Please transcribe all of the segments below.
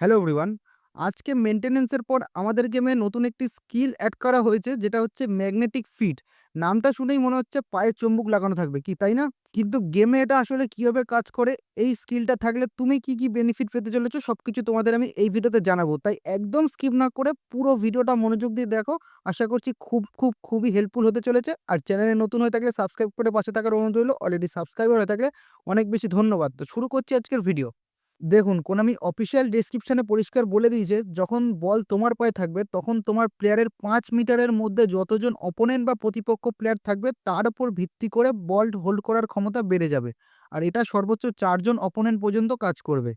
Hello everyone. আজকে মেইনটেন্যান্সের পর আমাদের গেমে নতুন একটি স্কিল এড করা হয়েছে যেটা হচ্ছে ম্যাগনেটিক ফিট। নামটা শুনেই মনে হচ্ছে পায়ে চুম্বক লাগানো থাকবে কি তাই না? কিন্তু গেমে এটা আসলে কিভাবে কাজ করে, এই স্কিলটা থাকলে তুমি কি বেনিফিট পেতে চলেছো সবকিছু তোমাদের আমি এই ভিডিওতে জানাবো। তাই একদম স্কিপ না করে পুরো ভিডিওটা মনোযোগ দিয়ে দেখো। আশা করছি খুবই হেল্পফুল হতে চলেছে। আর চ্যানেলে নতুন হয়ে থাকলে সাবস্ক্রাইব করে পাশে থাকার অনুরোধ রইলো। অলরেডি সাবস্ক্রাইবার হয়ে থাকলে অনেক বেশি ধন্যবাদ। তো শুরু করছি আজকের ভিডিও। দেখুন, Konami অফিসিয়াল ডেসক্রিপশনে পরিষ্কার বলে দিয়েছে, যখন বল তোমার পায়ে থাকবে তখন তোমার প্লেয়ারের ৫ মিটারের মধ্যে যতজন অপোনেন্ট বা প্রতিপক্ষ প্লেয়ার থাকবে তার উপর ভিত্তি করে বল হোল্ড করার ক্ষমতা বেড়ে যাবে। আর এটা সর্বোচ্চ ৪ জন অপোনেন্ট পর্যন্ত কাজ করবে।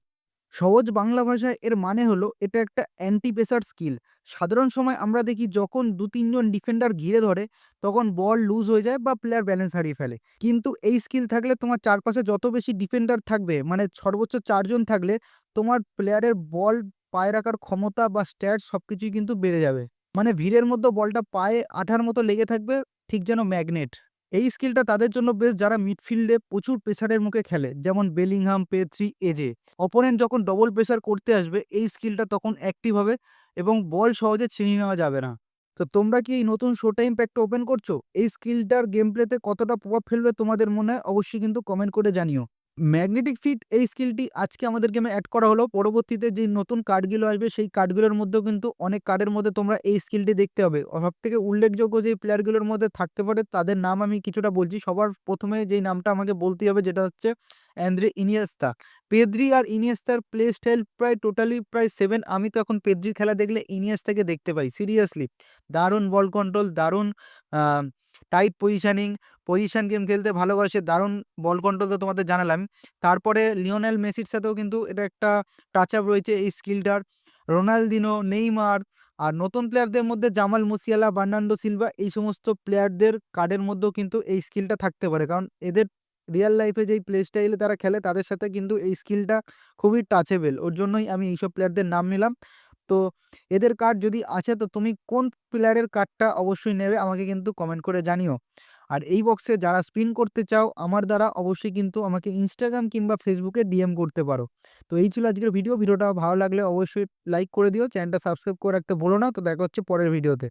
সহজ বাংলা ভাষায় এর মানে হলো এটা একটা অ্যান্টি পেসার স্কিল। সাধারণ সময় আমরা দেখি যখন ২-৩ জন ডিফেন্ডার ঘিরে ধরে তখন বল লুজ হয়ে যায় বা প্লেয়ার ব্যালেন্স হারিয়ে ফেলে। কিন্তু এই স্কিল থাকলে তোমার চারপাশে যত বেশি ডিফেন্ডার থাকবে, মানে সর্বোচ্চ ৪ জন থাকলে তোমার প্লেয়ারের বল পায়ে রাখার ক্ষমতা বা স্ট্যাটস সবকিছুই কিন্তু বেড়ে যাবে। মানে ভিড়ের মধ্যে বলটা পায়ে আঠার মতো লেগে থাকবে, ঠিক যেন ম্যাগনেট। এই স্কিলটা তাদের জন্য বেস্ট যারা মিডফিল্ডে প্রচুর প্রেসারের মুখে খেলে, যেমন বেলিংহাম, পেদ্রি, এজে। অপোনেন্ট যখন ডবল প্রেসার করতে আসবে এই স্কিলটা তখন অ্যাক্টিভ হবে এবং বল সহজে ছিনিয়ে নেওয়া যাবে না। তো তোমরা কি এই নতুন শো টাইম প্যাকটা ওপেন করছো? এই স্কিলটার গেম প্লেতে কতটা প্রভাব ফেলবে তোমাদের মনে হয় অবশ্যই কিন্তু কমেন্ট করে জানিও। ম্যাগনেটিক ফিট এই স্কিলটি আজকে আমাদের গেমে অ্যাড করা হলো। পরবর্তীতে যে নতুন কার্ডগুলো আসবে সেই কার্ডগুলোর মধ্যেও কিন্তু অনেক কার্ডের মধ্যে তোমরা এই স্কিলটি দেখতে হবে। সবথেকে উল্লেখযোগ্য যে প্লেয়ারগুলোর মধ্যে থাকতে পারে তাদের নাম আমি কিছুটা বলছি। সবার ১ম এ যেই নামটা আমাকে বলতেই হবে যেটা হচ্ছে অ্যান্দ্রে ইনিয়েস্তা। পেদ্রি আর ইনিয়েস্তার প্লে স্টাইল প্রায় 7। আমি তো এখন পেদ্রির খেলা দেখলে ইনিয়েস্তাকে দেখতে পাই। সিরিয়াসলি দারুণ বল কন্ট্রোল, দারুণ আ টাইট পজিশনিং, পজিশন গেম খেলতে ভালোবাসে, দারুণ বল কন্ট্রোল তো তোমাদের জানালাম। তারপরে লিওনেল মেসির সাথেও কিন্তু এটা একটা টাচ আপ রয়েছে এই স্কিলটার। রোনালদিনো, নেইমার আর নতুন প্লেয়ারদের মধ্যে জামাল মুসিয়ালা, বার্নার্ডো সিলভা এই সমস্ত প্লেয়ারদের কার্ডের মধ্যেও কিন্তু এই স্কিলটা থাকতে পারে। কারণ এদের রিয়াল লাইফে যেই প্লে স্টাইলে তারা খেলে তাদের সাথে কিন্তু এই স্কিলটা খুবই টাচেবল। ওর জন্যই আমি এইসব প্লেয়ারদের নাম নিলাম। তো এদের কার্ড যদি আছে তো তুমি কোন প্লেয়ারের কার্ডটা অবশ্যই নেবে আমাকে কিন্তু কমেন্ট করে জানিও। আর এই বক্সে যারা স্পিন করতে চাও আমার দ্বারা অবশ্যই কিন্তু আমাকে Instagram কিংবা Facebook এ ডিএম করতে পারো। তো এই ছিল আজকের ভিডিও। ভিডিওটা ভালো লাগলে অবশ্যই লাইক করে দিও। চ্যানেলটা সাবস্ক্রাইব করে রাখতে ভুলো না। তো দেখা হচ্ছে পরের ভিডিওতে।